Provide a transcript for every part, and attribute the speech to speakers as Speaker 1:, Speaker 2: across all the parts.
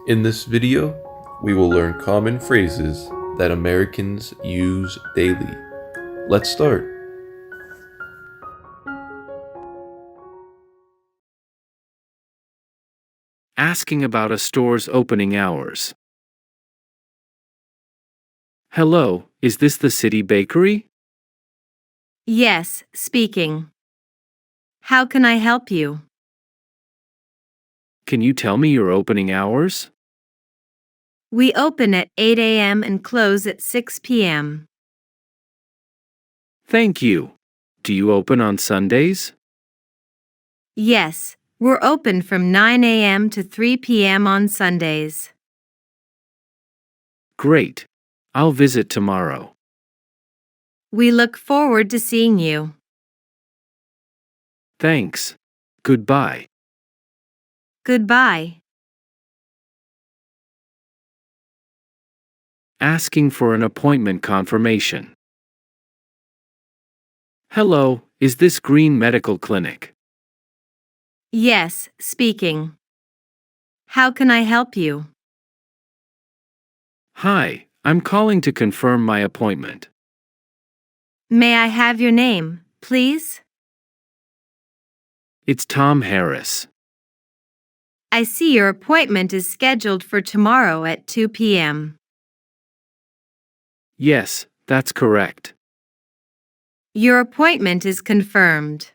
Speaker 1: In this video, we will learn common phrases that Americans use daily. Let's start.
Speaker 2: Asking about a store's opening hours. Hello, is this the city bakery?
Speaker 3: Yes, speaking. How can I help you?
Speaker 2: Can you tell me your opening hours?
Speaker 3: We open at 8 a.m. and close at 6 p.m.
Speaker 2: Thank you. Do you open on Sundays?
Speaker 3: Yes, we're open from 9 a.m. to 3 p.m. on Sundays.
Speaker 2: Great. I'll visit tomorrow.
Speaker 3: We look forward to seeing you.
Speaker 2: Thanks. Goodbye.
Speaker 3: Goodbye.
Speaker 2: Asking for an appointment confirmation. Hello, is this Green Medical Clinic?
Speaker 3: Yes, speaking. How can I help you?
Speaker 2: Hi, I'm calling to confirm my appointment.
Speaker 3: May I have your name, please?
Speaker 2: It's Tom Harris.
Speaker 3: I see your appointment is scheduled for tomorrow at 2 p.m.
Speaker 2: Yes, that's correct.
Speaker 3: Your appointment is confirmed.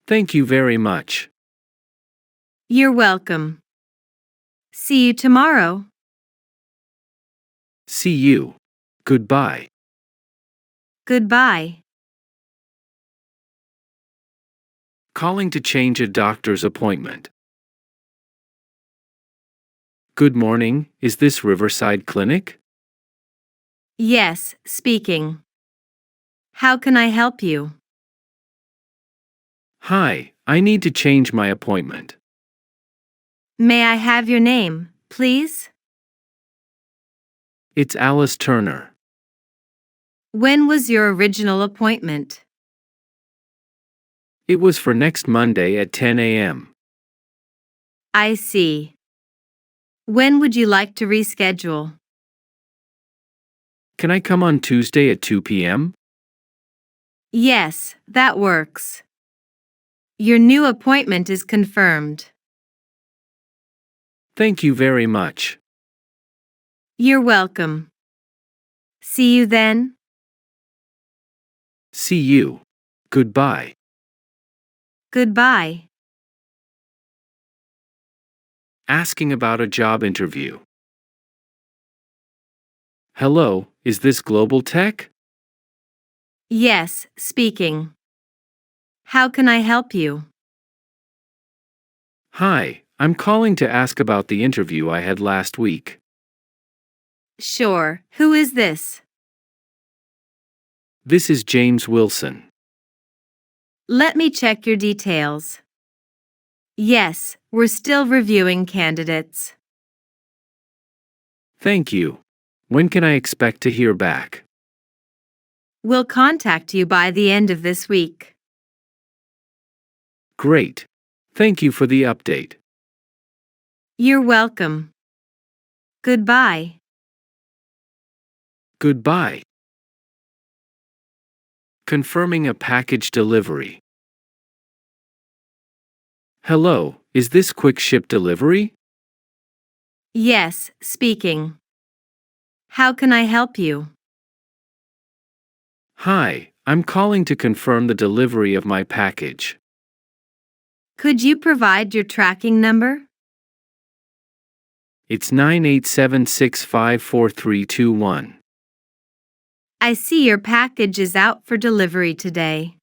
Speaker 2: Thank you very much.
Speaker 3: You're welcome. See you tomorrow.
Speaker 2: See you. Goodbye.
Speaker 3: Goodbye.
Speaker 2: Calling to change a doctor's appointment. Good morning, is this Riverside Clinic?
Speaker 3: Yes, speaking. How can I help you?
Speaker 2: Hi, I need to change my appointment.
Speaker 3: May I have your name, please?
Speaker 2: It's Alice Turner.
Speaker 3: When was your original appointment?
Speaker 2: It was for next Monday at 10 a.m.
Speaker 3: I see. When would you like to reschedule?
Speaker 2: Can I come on Tuesday at 2 p.m.?
Speaker 3: Yes, that works. Your new appointment is confirmed.
Speaker 2: Thank you very much.
Speaker 3: You're welcome. See you then.
Speaker 2: See you. Goodbye.
Speaker 3: Goodbye.
Speaker 2: Asking about a job interview. Hello, is this Global Tech?
Speaker 3: Yes, speaking. How can I help you?
Speaker 2: Hi, I'm calling to ask about the interview I had last week.
Speaker 3: Sure. Who is this?
Speaker 2: This is James Wilson.
Speaker 3: Let me check your details. Yes, we're still reviewing candidates.
Speaker 2: Thank you. When can I expect to hear back?
Speaker 3: We'll contact you by the end of this week.
Speaker 2: Great. Thank you for the update.
Speaker 3: You're welcome. Goodbye.
Speaker 2: Goodbye. Confirming a package delivery. Hello, is this Quick Ship Delivery?
Speaker 3: Yes, speaking. How can I help you?
Speaker 2: Hi, I'm calling to confirm the delivery of my package.
Speaker 3: Could you provide your tracking number?
Speaker 2: It's 987654321.
Speaker 3: I see your package is out for delivery today.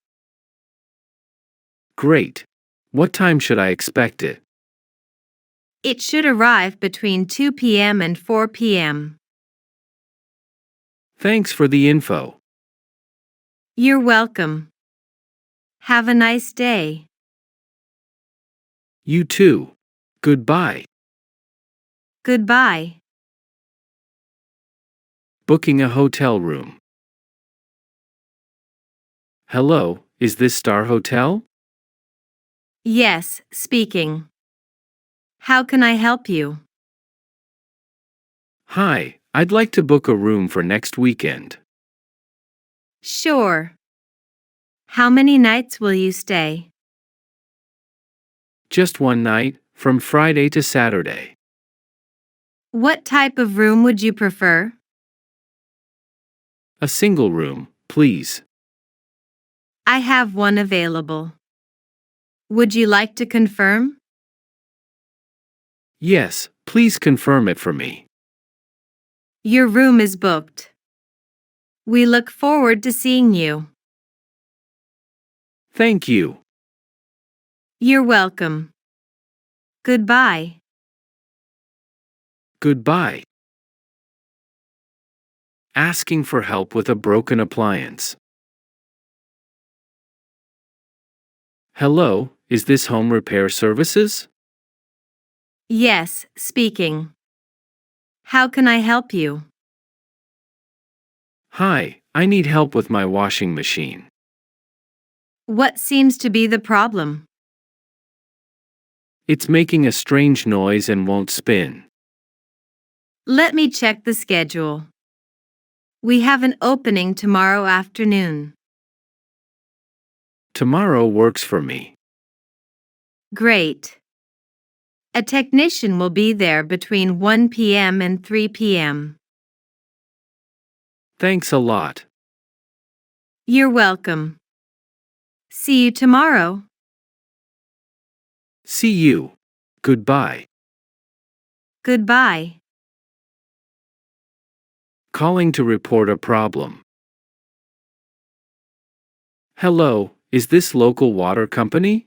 Speaker 2: Great. What time should I expect it?
Speaker 3: It should arrive between 2 p.m. and 4 p.m.
Speaker 2: Thanks for the info.
Speaker 3: You're welcome. Have a nice day.
Speaker 2: You too. Goodbye.
Speaker 3: Goodbye.
Speaker 2: Booking a hotel room. Hello, is this Star Hotel?
Speaker 3: Yes, speaking. How can I help you?
Speaker 2: Hi, I'd like to book a room for next weekend.
Speaker 3: Sure. How many nights will you stay?
Speaker 2: Just one night, from Friday to Saturday.
Speaker 3: What type of room would you prefer?
Speaker 2: A single room, please.
Speaker 3: I have one available. Would you like to confirm?
Speaker 2: Yes, please confirm it for me.
Speaker 3: Your room is booked. We look forward to seeing you.
Speaker 2: Thank you.
Speaker 3: You're welcome. Goodbye.
Speaker 2: Goodbye. Asking for help with a broken appliance. Hello, is this home repair services?
Speaker 3: Yes, speaking. How can I help you?
Speaker 2: Hi, I need help with my washing machine.
Speaker 3: What seems to be the problem?
Speaker 2: It's making a strange noise and won't spin.
Speaker 3: Let me check the schedule. We have an opening tomorrow afternoon.
Speaker 2: Tomorrow works for me.
Speaker 3: Great. A technician will be there between 1 p.m. and 3 p.m.
Speaker 2: Thanks a lot.
Speaker 3: You're welcome. See you tomorrow.
Speaker 2: See you. Goodbye.
Speaker 3: Goodbye.
Speaker 2: Calling to report a problem. Hello, is this local water company?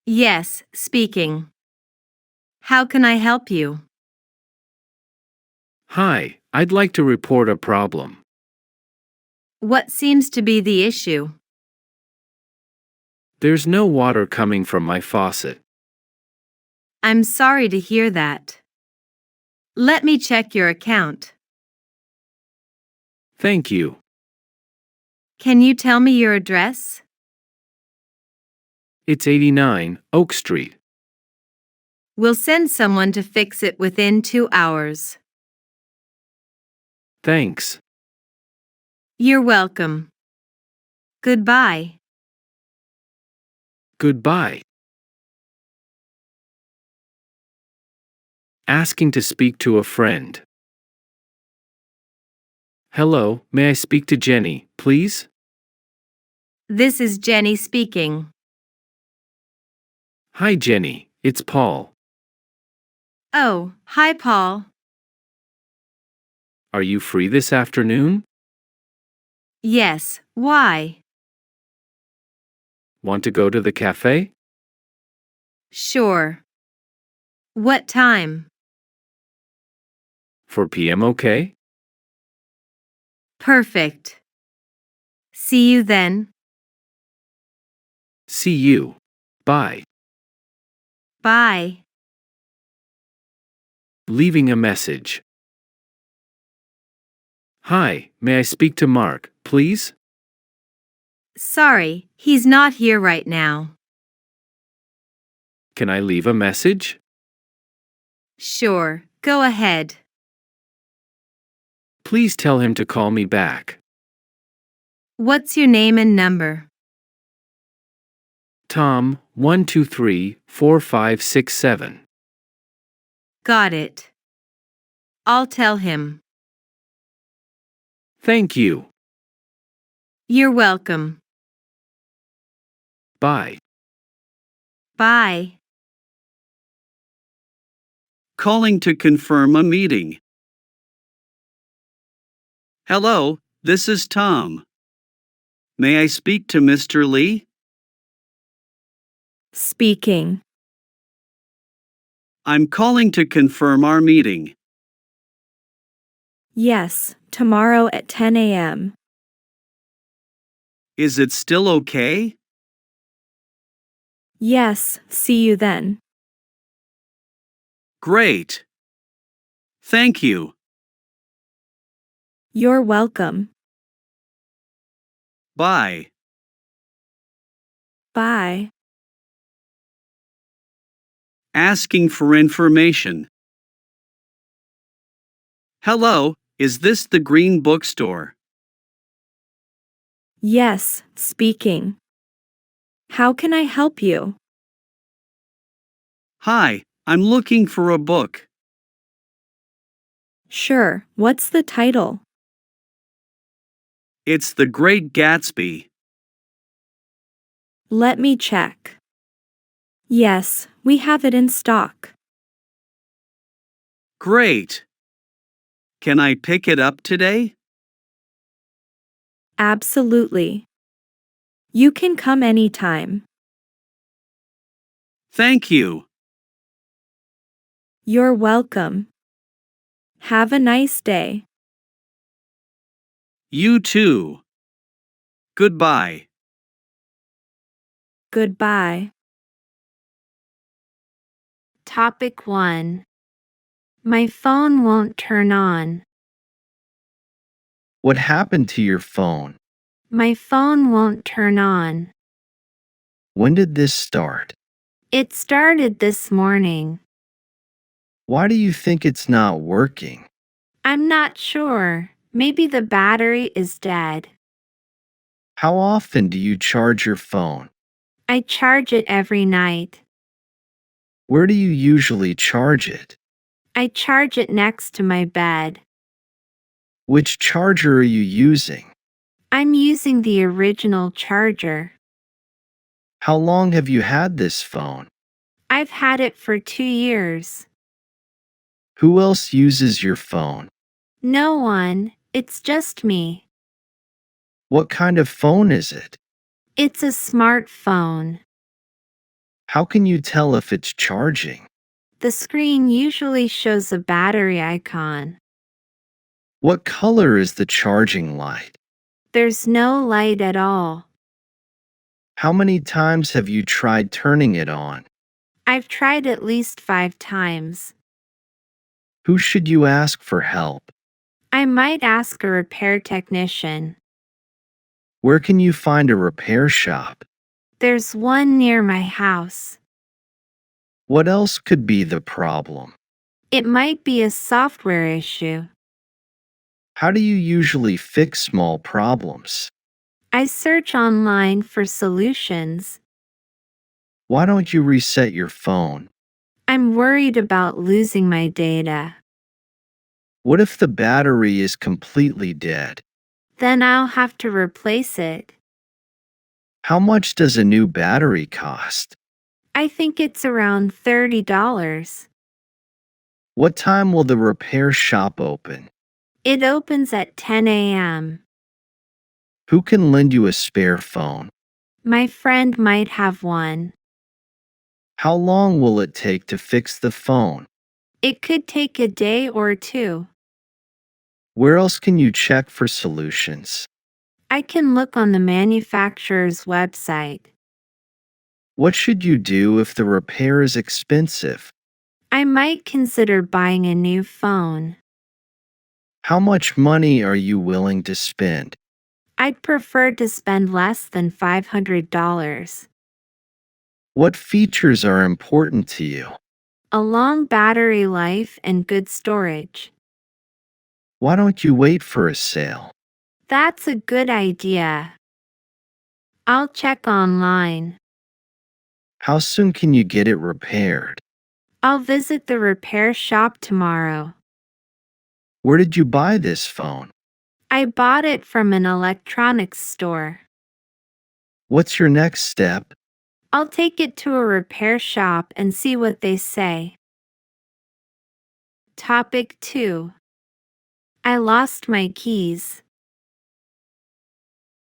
Speaker 3: Yes, speaking. How can I help you?
Speaker 2: Hi, I'd like to report a problem.
Speaker 3: What seems to be the issue?
Speaker 2: There's no water coming from my faucet.
Speaker 3: I'm sorry to hear that. Let me check your account.
Speaker 2: Thank you.
Speaker 3: Can you tell me your address?
Speaker 2: It's 89 Oak Street.
Speaker 3: We'll send someone to fix it within 2 hours.
Speaker 2: Thanks.
Speaker 3: You're welcome. Goodbye.
Speaker 2: Goodbye. Asking to speak to a friend. Hello, may I speak to Jenny, please?
Speaker 3: This is Jenny speaking.
Speaker 2: Hi Jenny, it's Paul.
Speaker 3: Oh, hi Paul.
Speaker 2: Are you free this afternoon?
Speaker 3: Yes, why?
Speaker 2: Want to go to the cafe?
Speaker 3: Sure. What time?
Speaker 2: 4 p.m. okay?
Speaker 3: Perfect. See you then.
Speaker 2: See you. Bye.
Speaker 3: Bye.
Speaker 2: Leaving a message. Hi, may I speak to Mark, please?
Speaker 3: Sorry, he's not here right now.
Speaker 2: Can I leave a message?
Speaker 3: Sure, go ahead.
Speaker 2: Please tell him to call me back.
Speaker 3: What's your name and number?
Speaker 2: Tom, 123-4567.
Speaker 3: Got it. I'll tell him.
Speaker 2: Thank you.
Speaker 3: You're welcome.
Speaker 2: Bye.
Speaker 3: Bye.
Speaker 4: Calling to confirm a meeting. Hello, this is Tom. May I speak to Mr. Lee?
Speaker 5: Speaking.
Speaker 4: I'm calling to confirm our meeting.
Speaker 5: Yes, tomorrow at 10 a.m.
Speaker 4: Is it still okay?
Speaker 5: Yes, see you then.
Speaker 4: Great. Thank you.
Speaker 5: You're welcome.
Speaker 4: Bye.
Speaker 5: Bye.
Speaker 4: Asking for information. Hello, is this the Green Bookstore?
Speaker 5: Yes, speaking. How can I help you?
Speaker 4: Hi, I'm looking for a book.
Speaker 5: Sure, what's the title?
Speaker 4: It's The Great Gatsby.
Speaker 5: Let me check. Yes, we have it in stock.
Speaker 4: Great. Can I pick it up today?
Speaker 5: Absolutely. You can come anytime.
Speaker 4: Thank you.
Speaker 5: You're welcome. Have a nice day.
Speaker 4: You too. Goodbye.
Speaker 5: Goodbye.
Speaker 3: Topic 1. My phone won't turn on.
Speaker 6: What happened to your phone?
Speaker 3: My phone won't turn on.
Speaker 6: When did this start?
Speaker 3: It started this morning.
Speaker 6: Why do you think it's not working?
Speaker 3: I'm not sure. Maybe the battery is dead.
Speaker 6: How often do you charge your phone?
Speaker 3: I charge it every night.
Speaker 6: Where do you usually charge it?
Speaker 3: I charge it next to my bed.
Speaker 6: Which charger are you using?
Speaker 3: I'm using the original charger.
Speaker 6: How long have you had this phone?
Speaker 3: I've had it for 2 years.
Speaker 6: Who else uses your phone?
Speaker 3: No one, it's just me.
Speaker 6: What kind of phone is it?
Speaker 3: It's a smartphone.
Speaker 6: How can you tell if it's charging?
Speaker 3: The screen usually shows a battery icon.
Speaker 6: What color is the charging light?
Speaker 3: There's no light at all.
Speaker 6: How many times have you tried turning it on?
Speaker 3: I've tried at least 5 times.
Speaker 6: Who should you ask for help?
Speaker 3: I might ask a repair technician.
Speaker 6: Where can you find a repair shop?
Speaker 3: There's one near my house.
Speaker 6: What else could be the problem?
Speaker 3: It might be a software issue.
Speaker 6: How do you usually fix small problems?
Speaker 3: I search online for solutions.
Speaker 6: Why don't you reset your phone?
Speaker 3: I'm worried about losing my data.
Speaker 6: What if the battery is completely dead?
Speaker 3: Then I'll have to replace it.
Speaker 6: How much does a new battery cost?
Speaker 3: I think it's around $30.
Speaker 6: What time will the repair shop open?
Speaker 3: It opens at 10 a.m.
Speaker 6: Who can lend you a spare phone?
Speaker 3: My friend might have one.
Speaker 6: How long will it take to fix the phone?
Speaker 3: It could take a day or 2.
Speaker 6: Where else can you check for solutions?
Speaker 3: I can look on the manufacturer's website.
Speaker 6: What should you do if the repair is expensive?
Speaker 3: I might consider buying a new phone.
Speaker 6: How much money are you willing to spend?
Speaker 3: I'd prefer to spend less than $500.
Speaker 6: What features are important to you?
Speaker 3: A long battery life and good storage.
Speaker 6: Why don't you wait for a sale?
Speaker 3: That's a good idea. I'll check online.
Speaker 6: How soon can you get it repaired?
Speaker 3: I'll visit the repair shop tomorrow.
Speaker 6: Where did you buy this phone?
Speaker 3: I bought it from an electronics store.
Speaker 6: What's your next step?
Speaker 3: I'll take it to a repair shop and see what they say. Topic 2. I lost my keys.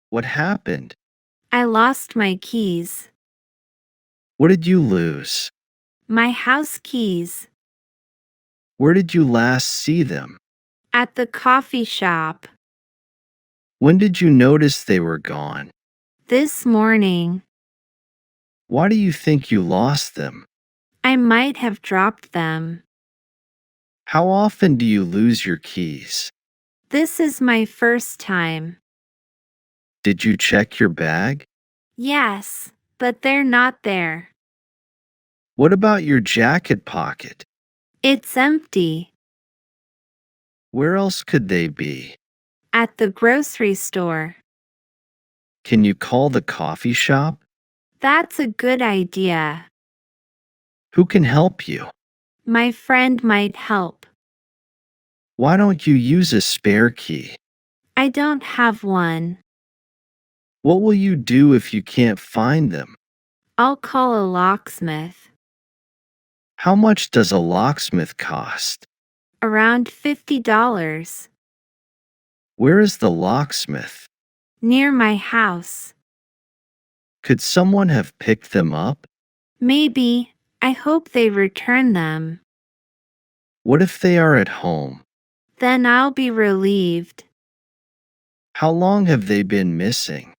Speaker 6: What happened?
Speaker 3: I lost my keys.
Speaker 6: What did you lose?
Speaker 3: My house keys.
Speaker 6: Where did you last see them?
Speaker 3: At the coffee shop.
Speaker 6: When did you notice they were gone?
Speaker 3: This morning.
Speaker 6: Why do you think you lost them?
Speaker 3: I might have dropped them.
Speaker 6: How often do you lose your keys?
Speaker 3: This is my first time.
Speaker 6: Did you check your bag?
Speaker 3: Yes, but they're not there.
Speaker 6: What about your jacket pocket?
Speaker 5: It's empty.
Speaker 6: Where else could they be?
Speaker 5: At the grocery store.
Speaker 6: Can you call the coffee shop?
Speaker 5: That's a good idea.
Speaker 6: Who can help you?
Speaker 5: My friend might help.
Speaker 6: Why don't you use a spare key?
Speaker 5: I don't have one.
Speaker 6: What will you do if you can't find them?
Speaker 5: I'll call a locksmith.
Speaker 6: How much does a locksmith cost?
Speaker 5: Around $50.
Speaker 6: Where is the locksmith?
Speaker 5: Near my house.
Speaker 6: Could someone have picked them up?
Speaker 5: Maybe. I hope they return them.
Speaker 6: What if they are at home?
Speaker 5: Then I'll be relieved.
Speaker 6: How long have they been missing?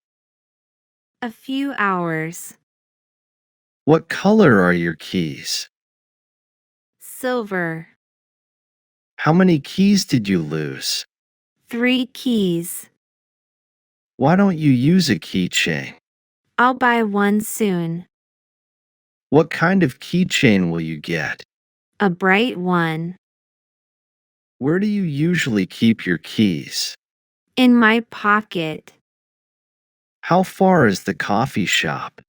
Speaker 5: A few hours.
Speaker 6: What color are your keys?
Speaker 5: Silver.
Speaker 6: How many keys did you lose?
Speaker 5: 3 keys.
Speaker 6: Why don't you use a keychain?
Speaker 5: I'll buy one soon.
Speaker 6: What kind of keychain will you get?
Speaker 5: A bright one.
Speaker 6: Where do you usually keep your keys?
Speaker 5: In my pocket.
Speaker 6: How far is the coffee shop?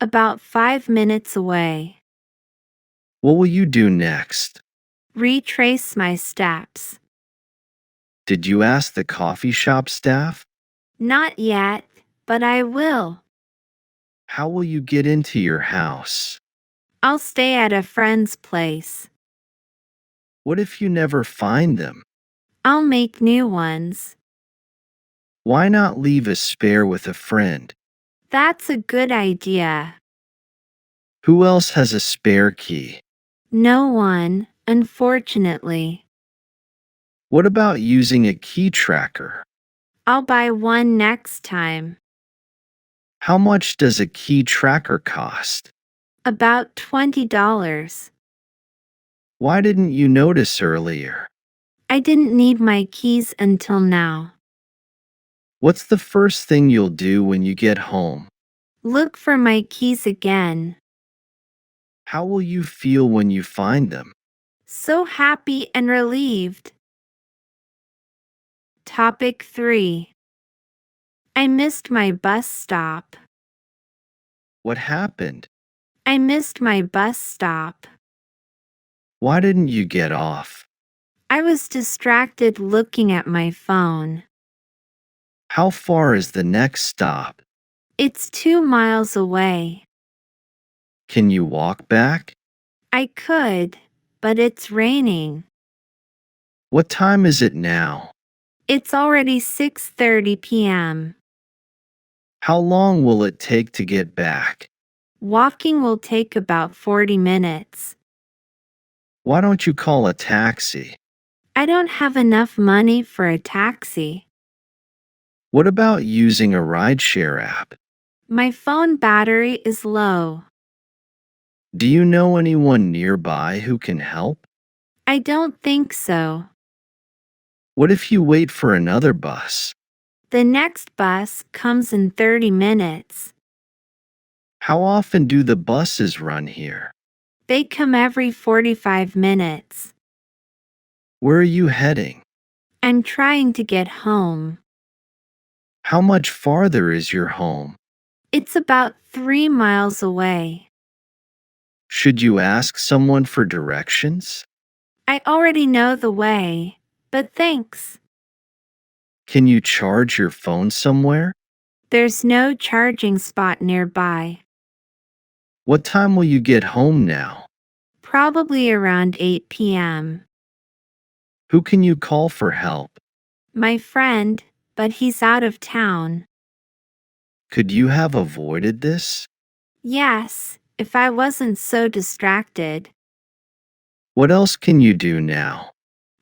Speaker 5: About 5 minutes away.
Speaker 6: What will you do next?
Speaker 5: Retrace my steps.
Speaker 6: Did you ask the coffee shop staff?
Speaker 5: Not yet, but I will.
Speaker 6: How will you get into your house?
Speaker 5: I'll stay at a friend's place.
Speaker 6: What if you never find them?
Speaker 5: I'll make new ones.
Speaker 6: Why not leave a spare with a friend?
Speaker 5: That's a good idea.
Speaker 6: Who else has a spare key?
Speaker 5: No one, unfortunately.
Speaker 6: What about using a key tracker?
Speaker 5: I'll buy one next time.
Speaker 6: How much does a key tracker cost?
Speaker 5: About $20.
Speaker 6: Why didn't you notice earlier?
Speaker 5: I didn't need my keys until now.
Speaker 6: What's the first thing you'll do when you get home?
Speaker 5: Look for my keys again.
Speaker 6: How will you feel when you find them?
Speaker 5: So happy and relieved. Topic 3. I missed my bus stop.
Speaker 6: What happened?
Speaker 5: I missed my bus stop.
Speaker 6: Why didn't you get off?
Speaker 5: I was distracted looking at my phone.
Speaker 6: How far is the next stop?
Speaker 5: It's 2 miles away.
Speaker 6: Can you walk back?
Speaker 5: I could, but it's raining.
Speaker 6: What time is it now?
Speaker 5: It's already 6:30 p.m.
Speaker 6: How long will it take to get back?
Speaker 5: Walking will take about 40 minutes.
Speaker 6: Why don't you call a taxi?
Speaker 5: I don't have enough money for a taxi.
Speaker 6: What about using a rideshare app?
Speaker 5: My phone battery is low.
Speaker 6: Do you know anyone nearby who can help?
Speaker 5: I don't think so.
Speaker 6: What if you wait for another bus?
Speaker 5: The next bus comes in 30 minutes.
Speaker 6: How often do the buses run here?
Speaker 5: They come every 45 minutes.
Speaker 6: Where are you heading?
Speaker 5: I'm trying to get home.
Speaker 6: How much farther is your home?
Speaker 5: It's about 3 miles away.
Speaker 6: Should you ask someone for directions?
Speaker 5: I already know the way, but thanks.
Speaker 6: Can you charge your phone somewhere?
Speaker 5: There's no charging spot nearby.
Speaker 6: What time will you get home now?
Speaker 5: Probably around 8 p.m.
Speaker 6: Who can you call for help?
Speaker 5: My friend, but he's out of town.
Speaker 6: Could you have avoided this?
Speaker 5: Yes, if I wasn't so distracted.
Speaker 6: What else can you do now?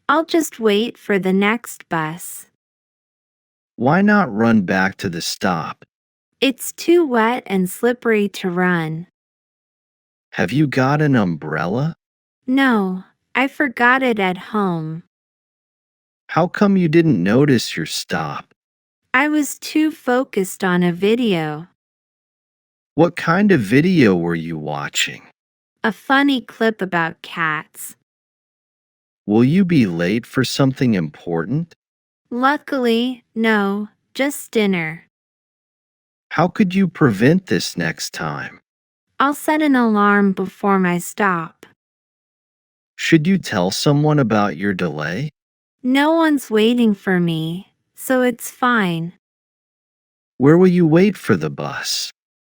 Speaker 5: I'll just wait for the next bus.
Speaker 6: Why not run back to the stop?
Speaker 5: It's too wet and slippery to run.
Speaker 6: Have you got an umbrella?
Speaker 5: No, I forgot it at home.
Speaker 6: How come you didn't notice your stop?
Speaker 5: I was too focused on a video.
Speaker 6: What kind of video were you watching?
Speaker 3: A funny clip about cats.
Speaker 6: Will you be late for something important?
Speaker 3: Luckily, no, just dinner.
Speaker 6: How could you prevent this next time?
Speaker 3: I'll set an alarm before my stop.
Speaker 6: Should you tell someone about your delay?
Speaker 3: No one's waiting for me, so it's fine.
Speaker 6: Where will you wait for the bus?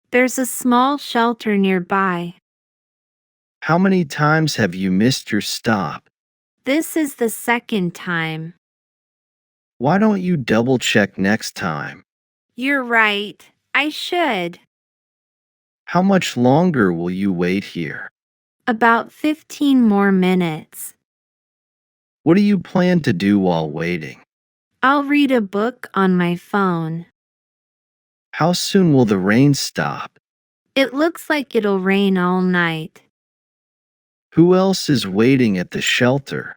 Speaker 3: There's a small shelter nearby.
Speaker 6: How many times have you missed your stop?
Speaker 3: This is the second time.
Speaker 6: Why don't you double check next time?
Speaker 3: You're right. I should.
Speaker 6: How much longer will you wait here?
Speaker 3: About 15 more minutes.
Speaker 6: What do you plan to do while waiting?
Speaker 3: I'll read a book on my phone.
Speaker 6: How soon will the rain stop?
Speaker 3: It looks like it'll rain all night.
Speaker 6: Who else is waiting at the shelter?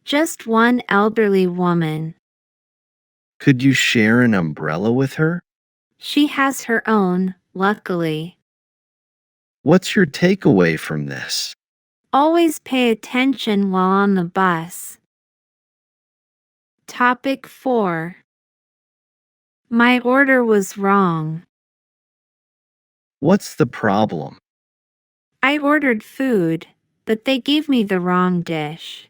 Speaker 3: Just one elderly woman.
Speaker 6: Could you share an umbrella with her?
Speaker 3: She has her own, luckily.
Speaker 6: What's your takeaway from this?
Speaker 3: Always pay attention while on the bus. Topic 4. My order was wrong.
Speaker 6: What's the problem?
Speaker 3: I ordered food, but they gave me the wrong dish.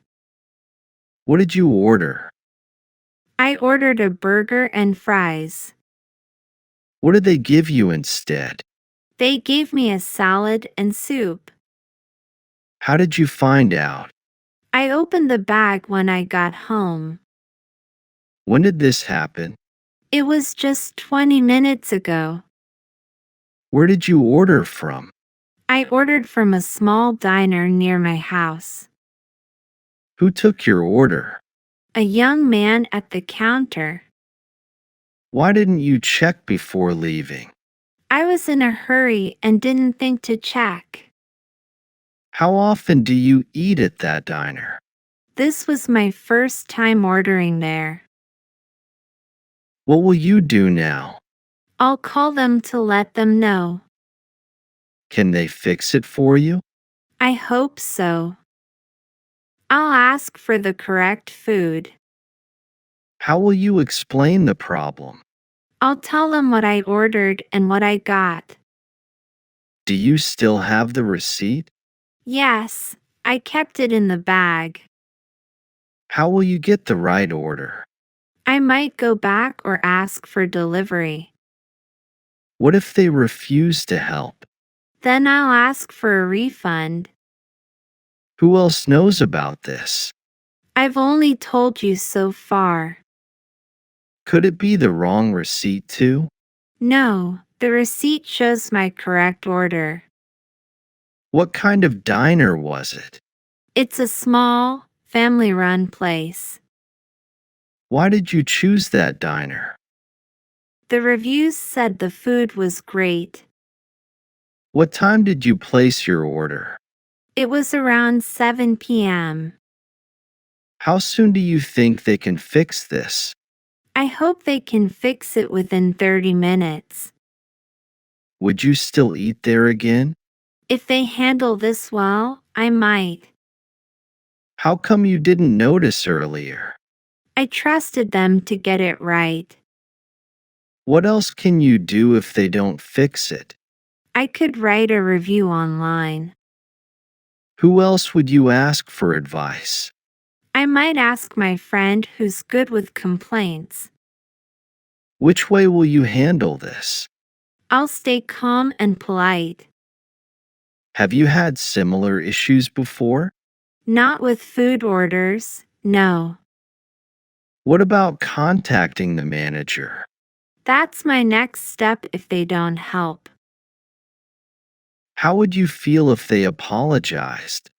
Speaker 6: What did you order?
Speaker 3: I ordered a burger and fries.
Speaker 6: What did they give you instead?
Speaker 3: They gave me a salad and soup.
Speaker 6: How did you find out?
Speaker 3: I opened the bag when I got home.
Speaker 6: When did this happen?
Speaker 3: It was just 20 minutes ago.
Speaker 6: Where did you order from?
Speaker 3: I ordered from a small diner near my house.
Speaker 6: Who took your order?
Speaker 3: A young man at the counter.
Speaker 6: Why didn't you check before leaving?
Speaker 3: I was in a hurry and didn't think to check.
Speaker 6: How often do you eat at that diner?
Speaker 3: This was my first time ordering there.
Speaker 6: What will you do now?
Speaker 3: I'll call them to let them know.
Speaker 6: Can they fix it for you?
Speaker 3: I hope so. I'll ask for the correct food.
Speaker 6: How will you explain the problem?
Speaker 3: I'll tell them what I ordered and what I got.
Speaker 6: Do you still have the receipt?
Speaker 3: Yes, I kept it in the bag.
Speaker 6: How will you get the right order?
Speaker 3: I might go back or ask for delivery.
Speaker 6: What if they refuse to help?
Speaker 3: Then I'll ask for a refund.
Speaker 6: Who else knows about this?
Speaker 3: I've only told you so far.
Speaker 6: Could it be the wrong receipt too?
Speaker 3: No, the receipt shows my correct order.
Speaker 6: What kind of diner was it?
Speaker 3: It's a small, family-run place.
Speaker 6: Why did you choose that diner?
Speaker 3: The reviews said the food was great.
Speaker 6: What time did you place your order?
Speaker 3: It was around 7 p.m.
Speaker 6: How soon do you think they can fix this?
Speaker 3: I hope they can fix it within 30 minutes.
Speaker 6: Would you still eat there again?
Speaker 3: If they handle this well, I might.
Speaker 6: How come you didn't notice earlier?
Speaker 3: I trusted them to get it right.
Speaker 6: What else can you do if they don't fix it?
Speaker 3: I could write a review online.
Speaker 6: Who else would you ask for advice?
Speaker 3: I might ask my friend who's good with complaints.
Speaker 6: Which way will you handle this?
Speaker 3: I'll stay calm and polite.
Speaker 6: Have you had similar issues before?
Speaker 3: Not with food orders, no.
Speaker 6: What about contacting the manager?
Speaker 3: That's my next step if they don't help.
Speaker 6: How would you feel if they apologized?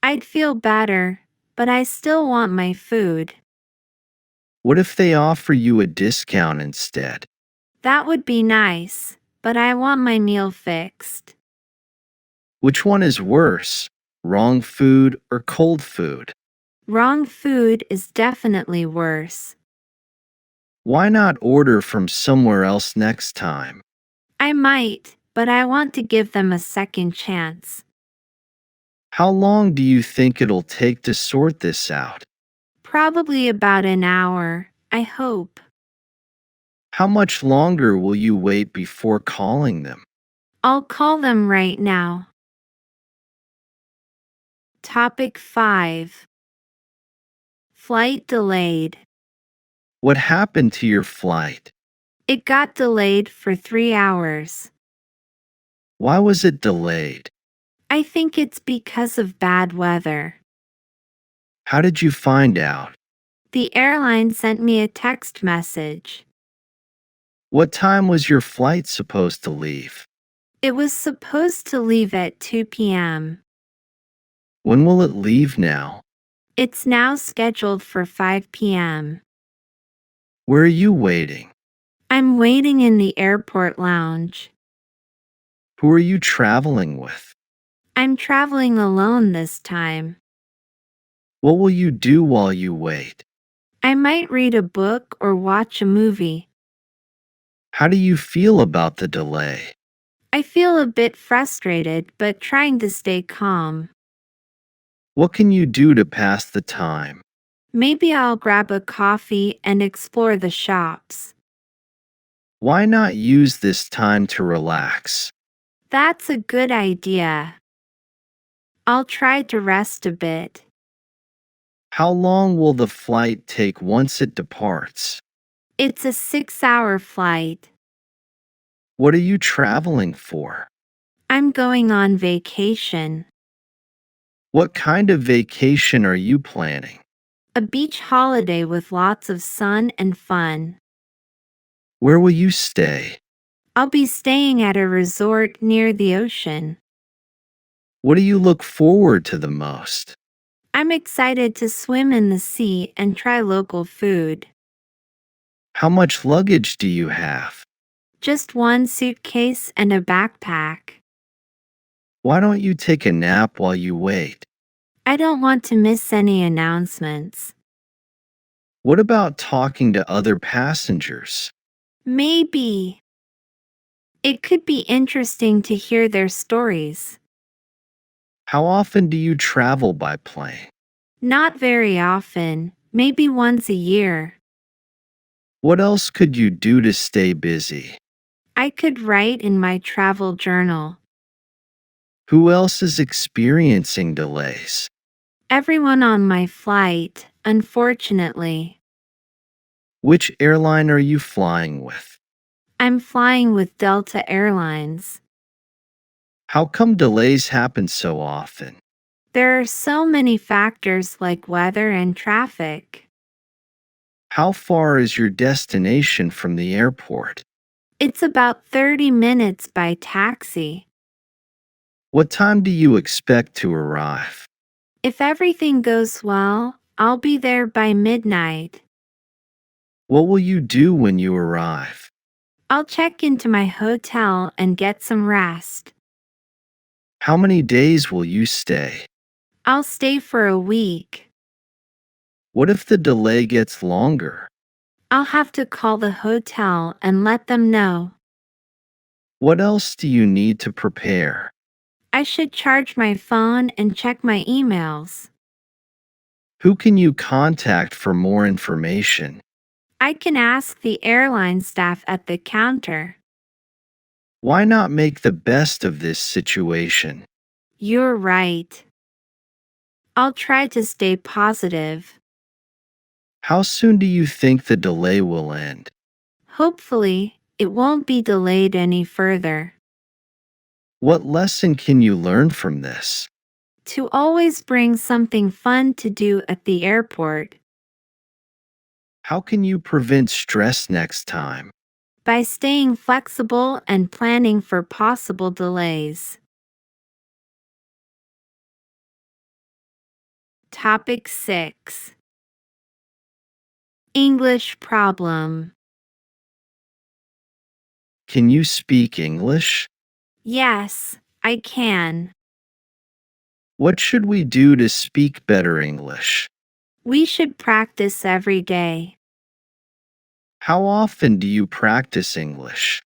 Speaker 3: I'd feel better, but I still want my food.
Speaker 6: What if they offer you a discount instead?
Speaker 3: That would be nice, but I want my meal fixed.
Speaker 6: Which one is worse, wrong food or cold food?
Speaker 3: Wrong food is definitely worse.
Speaker 6: Why not order from somewhere else next time?
Speaker 3: I might, but I want to give them a second chance.
Speaker 6: How long do you think it'll take to sort this out?
Speaker 5: Probably about an hour, I hope.
Speaker 6: How much longer will you wait before calling them?
Speaker 5: I'll call them right now. Topic 5. Flight delayed.
Speaker 6: What happened to your flight?
Speaker 5: It got delayed for 3 hours.
Speaker 6: Why was it delayed?
Speaker 5: I think it's because of bad weather.
Speaker 6: How did you find out?
Speaker 5: The airline sent me a text message.
Speaker 6: What time was your flight supposed to leave?
Speaker 5: It was supposed to leave at 2 p.m.
Speaker 6: When will it leave now?
Speaker 5: It's now scheduled for 5 p.m.
Speaker 6: Where are you waiting?
Speaker 5: I'm waiting in the airport lounge.
Speaker 6: Who are you traveling with?
Speaker 5: I'm traveling alone this time.
Speaker 6: What will you do while you wait?
Speaker 5: I might read a book or watch a movie.
Speaker 6: How do you feel about the delay?
Speaker 5: I feel a bit frustrated but trying to stay calm.
Speaker 6: What can you do to pass the time?
Speaker 5: Maybe I'll grab a coffee and explore the shops.
Speaker 6: Why not use this time to relax?
Speaker 5: That's a good idea. I'll try to rest a bit.
Speaker 6: How long will the flight take once it departs?
Speaker 5: It's a 6-hour flight.
Speaker 6: What are you traveling for?
Speaker 5: I'm going on vacation.
Speaker 6: What kind of vacation are you planning?
Speaker 5: A beach holiday with lots of sun and fun.
Speaker 6: Where will you stay?
Speaker 5: I'll be staying at a resort near the ocean.
Speaker 6: What do you look forward to the most?
Speaker 5: I'm excited to swim in the sea and try local food.
Speaker 6: How much luggage do you have?
Speaker 5: Just one suitcase and a backpack.
Speaker 6: Why don't you take a nap while you wait?
Speaker 5: I don't want to miss any announcements.
Speaker 6: What about talking to other passengers?
Speaker 5: Maybe. It could be interesting to hear their stories.
Speaker 6: How often do you travel by plane?
Speaker 5: Not very often, maybe once a year.
Speaker 6: What else could you do to stay busy?
Speaker 5: I could write in my travel journal.
Speaker 6: Who else is experiencing delays?
Speaker 5: Everyone on my flight, unfortunately.
Speaker 6: Which airline are you flying with?
Speaker 5: I'm flying with Delta Airlines.
Speaker 6: How come delays happen so often?
Speaker 5: There are so many factors like weather and traffic.
Speaker 6: How far is your destination from the airport?
Speaker 5: It's about 30 minutes by taxi.
Speaker 6: What time do you expect to arrive?
Speaker 5: If everything goes well, I'll be there by midnight.
Speaker 6: What will you do when you arrive?
Speaker 5: I'll check into my hotel and get some rest.
Speaker 6: How many days will you stay?
Speaker 5: I'll stay for a week.
Speaker 6: What if the delay gets longer?
Speaker 5: I'll have to call the hotel and let them know.
Speaker 6: What else do you need to prepare?
Speaker 5: I should charge my phone and check my emails.
Speaker 6: Who can you contact for more information?
Speaker 5: I can ask the airline staff at the counter.
Speaker 6: Why not make the best of this situation?
Speaker 5: You're right. I'll try to stay positive.
Speaker 6: How soon do you think the delay will end?
Speaker 5: Hopefully, it won't be delayed any further.
Speaker 6: What lesson can you learn from this?
Speaker 5: To always bring something fun to do at the airport.
Speaker 6: How can you prevent stress next time?
Speaker 5: By staying flexible and planning for possible delays. Topic 6. English problem.
Speaker 6: Can you speak English?
Speaker 5: Yes, I can.
Speaker 6: What should we do to speak better English?
Speaker 5: We should practice every day.
Speaker 6: How often do you practice English?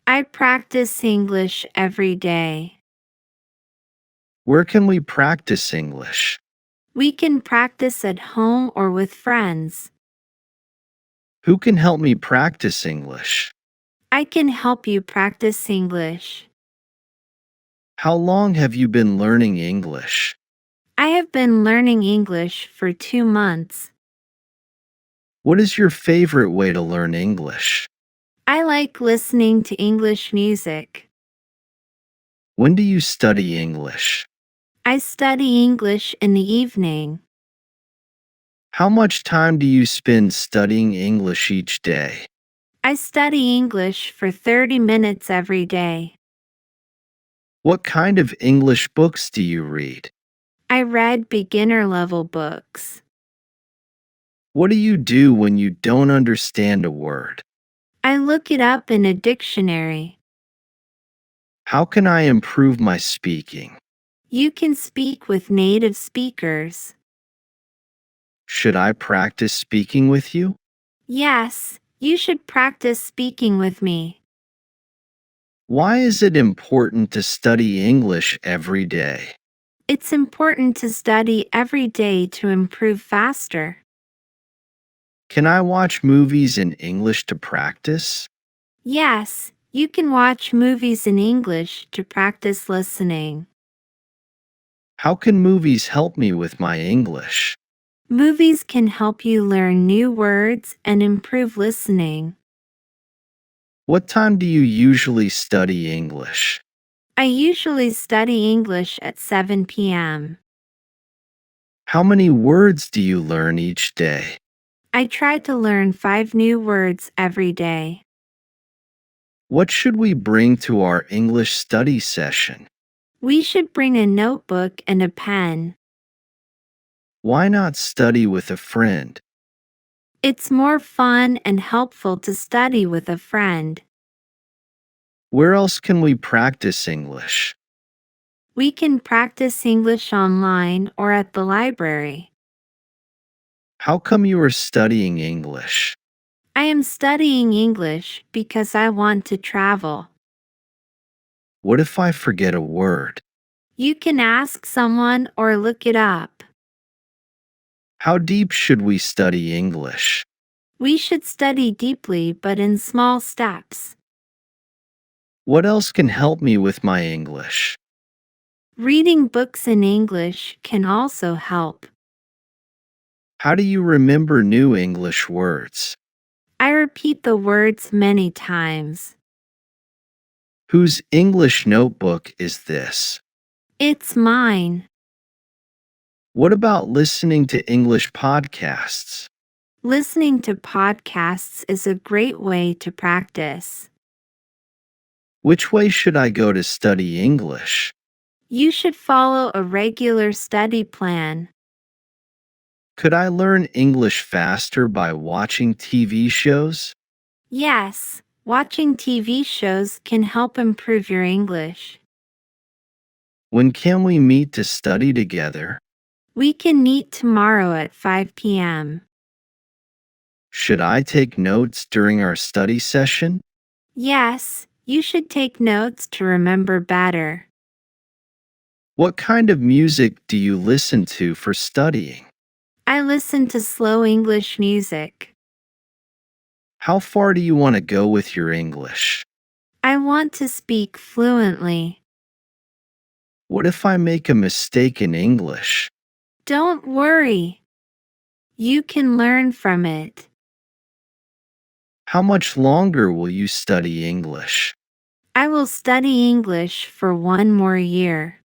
Speaker 5: I practice English every day.
Speaker 6: Where can we practice English?
Speaker 5: We can practice at home or with friends.
Speaker 6: Who can help me practice English?
Speaker 5: I can help you practice English.
Speaker 6: How long have you been learning English?
Speaker 5: I have been learning English for 2 months.
Speaker 6: What is your favorite way to learn English?
Speaker 5: I like listening to English music.
Speaker 6: When do you study English?
Speaker 5: I study English in the evening.
Speaker 6: How much time do you spend studying English each day?
Speaker 5: I study English for 30 minutes every day.
Speaker 6: What kind of English books do you read?
Speaker 5: I read beginner level books.
Speaker 6: What do you do when you don't understand a word?
Speaker 5: I look it up in a dictionary.
Speaker 6: How can I improve my speaking?
Speaker 5: You can speak with native speakers.
Speaker 6: Should I practice speaking with you?
Speaker 5: Yes, you should practice speaking with me.
Speaker 6: Why is it important to study English every day?
Speaker 5: It's important to study every day to improve faster.
Speaker 6: Can I watch movies in English to practice?
Speaker 5: Yes, you can watch movies in English to practice listening.
Speaker 6: How can movies help me with my English?
Speaker 5: Movies can help you learn new words and improve listening.
Speaker 6: What time do you usually study English?
Speaker 5: I usually study English at 7 p.m.
Speaker 6: How many words do you learn each day?
Speaker 5: I try to learn 5 new words every day.
Speaker 6: What should we bring to our English study session?
Speaker 5: We should bring a notebook and a pen.
Speaker 6: Why not study with a friend?
Speaker 5: It's more fun and helpful to study with a friend.
Speaker 6: Where else can we practice English?
Speaker 5: We can practice English online or at the library.
Speaker 6: How come you are studying English?
Speaker 5: I am studying English because I want to travel.
Speaker 6: What if I forget a word?
Speaker 5: You can ask someone or look it up.
Speaker 6: How deep should we study English?
Speaker 5: We should study deeply but in small steps.
Speaker 6: What else can help me with my English?
Speaker 5: Reading books in English can also help.
Speaker 6: How do you remember new English words?
Speaker 5: I repeat the words many times.
Speaker 6: Whose English notebook is this?
Speaker 5: It's mine.
Speaker 6: What about listening to English podcasts?
Speaker 5: Listening to podcasts is a great way to practice.
Speaker 6: Which way should I go to study English?
Speaker 5: You should follow a regular study plan.
Speaker 6: Could I learn English faster by watching TV shows?
Speaker 5: Yes, watching TV shows can help improve your English.
Speaker 6: When can we meet to study together?
Speaker 5: We can meet tomorrow at 5 p.m.
Speaker 6: Should I take notes during our study session?
Speaker 5: Yes, you should take notes to remember better.
Speaker 6: What kind of music do you listen to for studying?
Speaker 5: I listen to slow English music.
Speaker 6: How far do you want to go with your English?
Speaker 5: I want to speak fluently.
Speaker 6: What if I make a mistake in English?
Speaker 5: Don't worry. You can learn from it.
Speaker 6: How much longer will you study English?
Speaker 5: I will study English for 1 more year.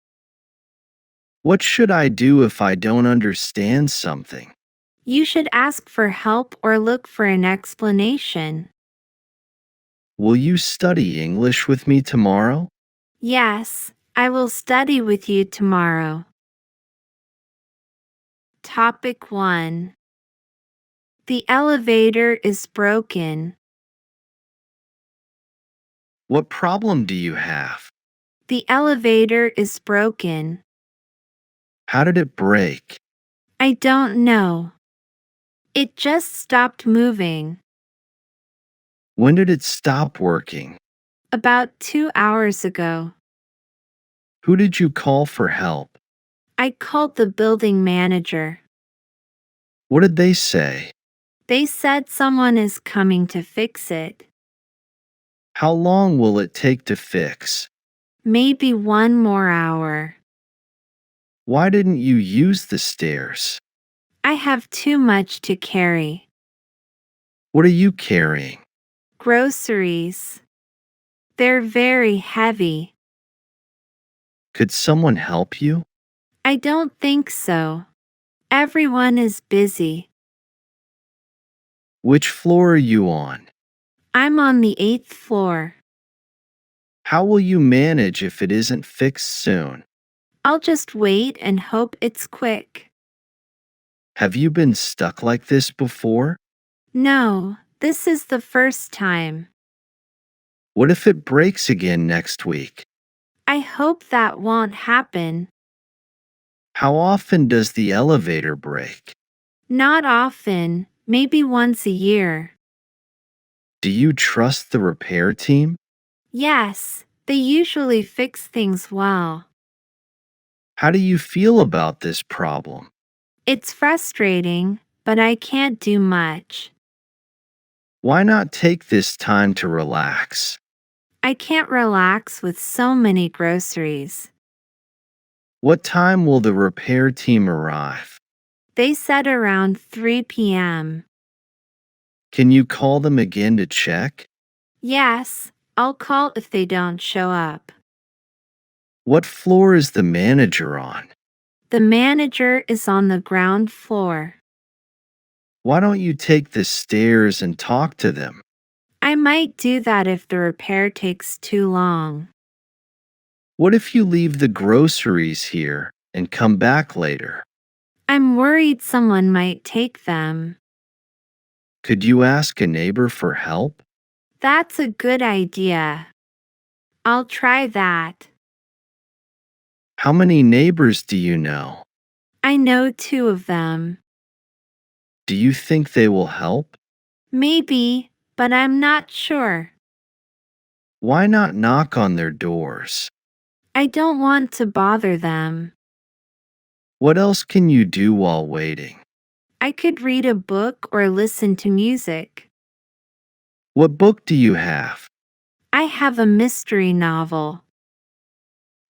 Speaker 6: What should I do if I don't understand something?
Speaker 5: You should ask for help or look for an explanation.
Speaker 6: Will you study English with me tomorrow?
Speaker 5: Yes, I will study with you tomorrow. Topic 1. The elevator is broken.
Speaker 6: What problem do you have?
Speaker 5: The elevator is broken.
Speaker 6: How did it break?
Speaker 5: I don't know. It just stopped moving.
Speaker 6: When did it stop working?
Speaker 5: About 2 hours ago.
Speaker 6: Who did you call for help?
Speaker 5: I called the building manager.
Speaker 6: What did they say?
Speaker 5: They said someone is coming to fix it.
Speaker 6: How long will it take to fix?
Speaker 5: Maybe 1 more hour.
Speaker 6: Why didn't you use the stairs?
Speaker 5: I have too much to carry.
Speaker 6: What are you carrying?
Speaker 5: Groceries. They're very heavy.
Speaker 6: Could someone help you?
Speaker 5: I don't think so. Everyone is busy.
Speaker 6: Which floor are you on?
Speaker 5: I'm on the 8th floor.
Speaker 6: How will you manage if it isn't fixed soon?
Speaker 5: I'll just wait and hope it's quick.
Speaker 6: Have you been stuck like this before?
Speaker 5: No, this is the first time.
Speaker 6: What if it breaks again next week?
Speaker 5: I hope that won't happen.
Speaker 6: How often does the elevator break?
Speaker 5: Not often, maybe once a year.
Speaker 6: Do you trust the repair team?
Speaker 5: Yes, they usually fix things well.
Speaker 6: How do you feel about this problem?
Speaker 5: It's frustrating, but I can't do much.
Speaker 6: Why not take this time to relax?
Speaker 5: I can't relax with so many groceries.
Speaker 6: What time will the repair team arrive?
Speaker 5: They said around 3 p.m.
Speaker 6: Can you call them again to check?
Speaker 5: Yes, I'll call if they don't show up.
Speaker 6: What floor is the manager on?
Speaker 5: The manager is on the ground floor.
Speaker 6: Why don't you take the stairs and talk to them?
Speaker 5: I might do that if the repair takes too long.
Speaker 6: What if you leave the groceries here and come back later?
Speaker 5: I'm worried someone might take them.
Speaker 6: Could you ask a neighbor for help?
Speaker 5: That's a good idea. I'll try that.
Speaker 6: How many neighbors do you know?
Speaker 5: I know 2 of them.
Speaker 6: Do you think they will help?
Speaker 5: Maybe, but I'm not sure.
Speaker 6: Why not knock on their doors?
Speaker 5: I don't want to bother them.
Speaker 6: What else can you do while waiting?
Speaker 5: I could read a book or listen to music.
Speaker 6: What book do you have?
Speaker 5: I have a mystery novel.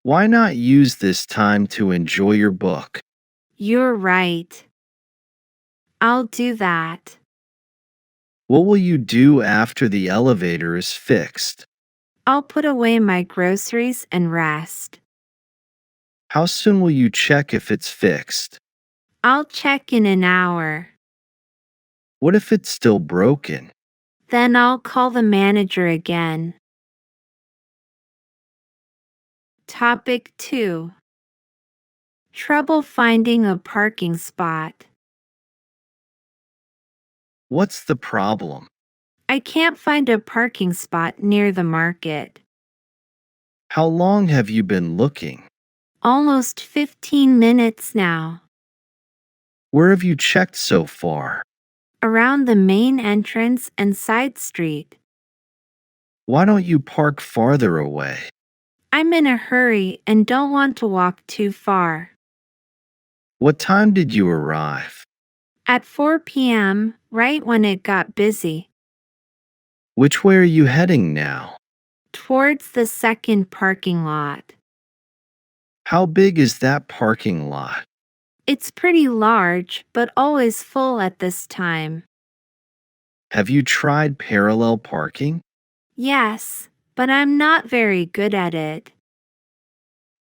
Speaker 6: Why not use this time to enjoy your book?
Speaker 5: You're right. I'll do that.
Speaker 6: What will you do after the elevator is fixed?
Speaker 5: I'll put away my groceries and rest.
Speaker 6: How soon will you check if it's fixed?
Speaker 5: I'll check in an hour.
Speaker 6: What if it's still broken?
Speaker 5: Then I'll call the manager again. Topic 2. Trouble finding a parking spot.
Speaker 6: What's the problem?
Speaker 5: I can't find a parking spot near the market.
Speaker 6: How long have you been looking?
Speaker 5: Almost 15 minutes now.
Speaker 6: Where have you checked so far?
Speaker 5: Around the main entrance and side street.
Speaker 6: Why don't you park farther away?
Speaker 5: I'm in a hurry and don't want to walk too far.
Speaker 6: What time did you arrive?
Speaker 5: At 4 p.m., right when it got busy.
Speaker 6: Which way are you heading now?
Speaker 5: Towards the second parking lot.
Speaker 6: How big is that parking lot?
Speaker 5: It's pretty large, but always full at this time.
Speaker 6: Have you tried parallel parking?
Speaker 5: Yes, but I'm not very good at it.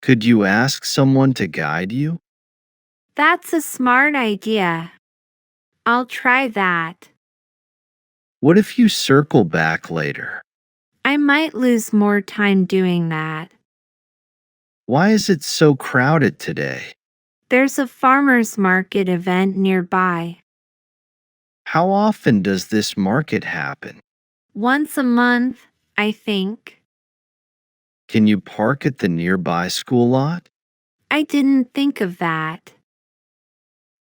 Speaker 6: Could you ask someone to guide you?
Speaker 5: That's a smart idea. I'll try that.
Speaker 6: What if you circle back later?
Speaker 5: I might lose more time doing that.
Speaker 6: Why is it so crowded today?
Speaker 5: There's a farmer's market event nearby.
Speaker 6: How often does this market happen?
Speaker 5: Once a month, I think.
Speaker 6: Can you park at the nearby school lot?
Speaker 5: I didn't think of that.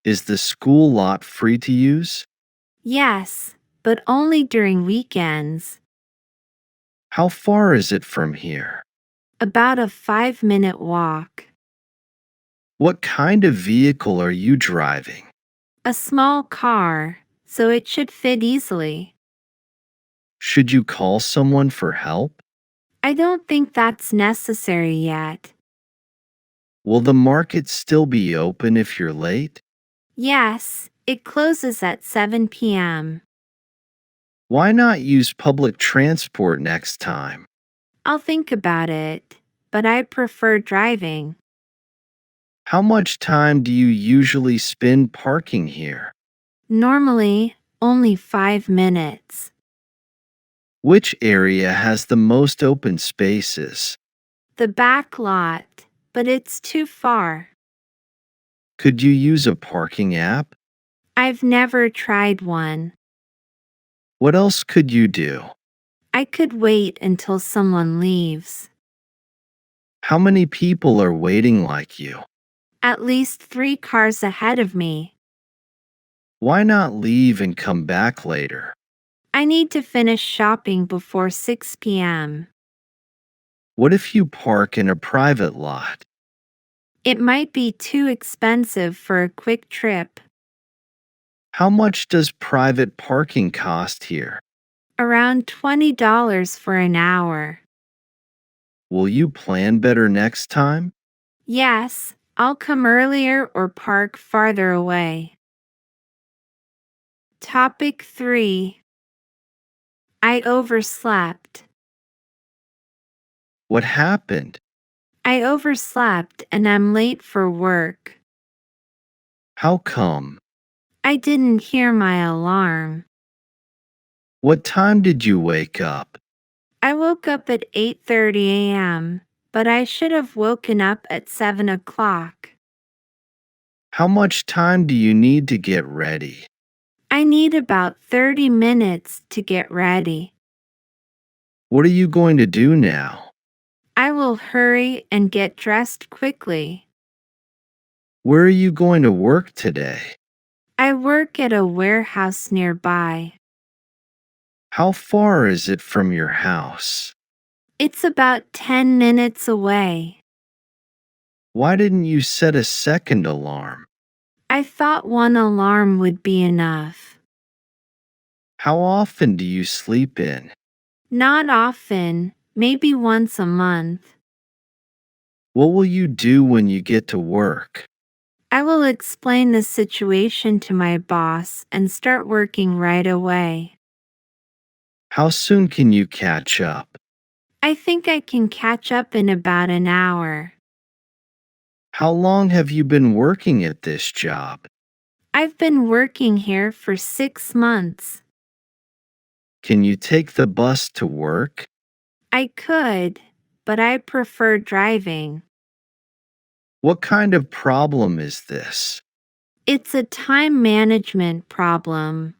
Speaker 6: Is the school lot free to use?
Speaker 5: Yes, but only during weekends.
Speaker 6: How far is it from here?
Speaker 5: About a 5-minute walk.
Speaker 6: What kind of vehicle are you driving?
Speaker 5: A small car, so it should fit easily.
Speaker 6: Should you call someone for help?
Speaker 5: I don't think that's necessary yet.
Speaker 6: Will the market still be open if you're late?
Speaker 5: Yes, it closes at 7 p.m.
Speaker 6: Why not use public transport next time?
Speaker 5: I'll think about it, but I prefer driving.
Speaker 6: How much time do you usually spend parking here?
Speaker 5: Normally, only 5 minutes.
Speaker 6: Which area has the most open spaces?
Speaker 5: The back lot, but it's too far.
Speaker 6: Could you use a parking app?
Speaker 5: I've never tried one.
Speaker 6: What else could you do?
Speaker 5: I could wait until someone leaves.
Speaker 6: How many people are waiting like you?
Speaker 5: At least 3 cars ahead of me.
Speaker 6: Why not leave and come back later?
Speaker 5: I need to finish shopping before 6 p.m.
Speaker 6: What if you park in a private lot?
Speaker 5: It might be too expensive for a quick trip.
Speaker 6: How much does private parking cost here?
Speaker 5: Around $20 for an hour.
Speaker 6: Will you plan better next time?
Speaker 5: Yes, I'll come earlier or park farther away. Topic 3. I overslept.
Speaker 6: What happened?
Speaker 5: I overslept and I'm late for work.
Speaker 6: How come?
Speaker 5: I didn't hear my alarm.
Speaker 6: What time did you wake up?
Speaker 5: I woke up at 8:30 a.m., but I should have woken up at 7 o'clock.
Speaker 6: How much time do you need to get ready?
Speaker 5: I need about 30 minutes to get ready.
Speaker 6: What are you going to do now?
Speaker 5: I will hurry and get dressed quickly.
Speaker 6: Where are you going to work today?
Speaker 5: I work at a warehouse nearby.
Speaker 6: How far is it from your house?
Speaker 5: It's about 10 minutes away.
Speaker 6: Why didn't you set a second alarm?
Speaker 5: I thought one alarm would be enough.
Speaker 6: How often do you sleep in?
Speaker 5: Not often, maybe once a month.
Speaker 6: What will you do when you get to work?
Speaker 5: I will explain the situation to my boss and start working right away.
Speaker 6: How soon can you catch up?
Speaker 5: I think I can catch up in about an hour.
Speaker 6: How long have you been working at this job?
Speaker 5: I've been working here for 6 months.
Speaker 6: Can you take the bus to work?
Speaker 5: I could, but I prefer driving.
Speaker 6: What kind of problem is this?
Speaker 5: It's a time management problem.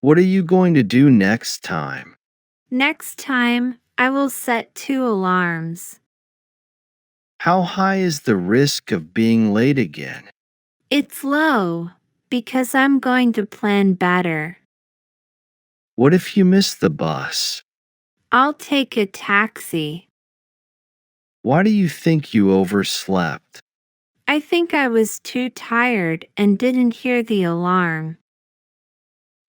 Speaker 6: What are you going to do next time?
Speaker 5: Next time, I will set 2 alarms.
Speaker 6: How high is the risk of being late again?
Speaker 5: It's low, because I'm going to plan better.
Speaker 6: What if you miss the bus?
Speaker 5: I'll take a taxi.
Speaker 6: Why do you think you overslept?
Speaker 5: I think I was too tired and didn't hear the alarm.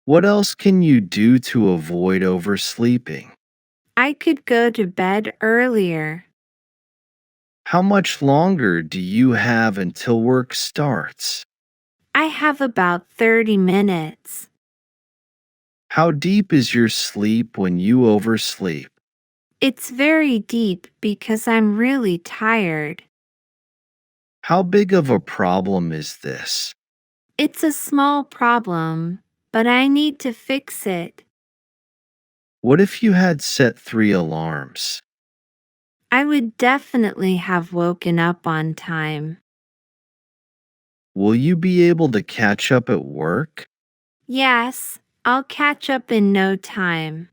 Speaker 6: What else can you do to avoid oversleeping?
Speaker 5: I could go to bed earlier.
Speaker 6: How much longer do you have until work starts?
Speaker 5: I have about 30 minutes.
Speaker 6: How deep is your sleep when you oversleep?
Speaker 5: It's very deep because I'm really tired.
Speaker 6: How big of a problem is this?
Speaker 5: It's a small problem, but I need to fix it.
Speaker 6: What if you had set 3 alarms?
Speaker 5: I would definitely have woken up on time.
Speaker 6: Will you be able to catch up at work?
Speaker 5: Yes, I'll catch up in no time.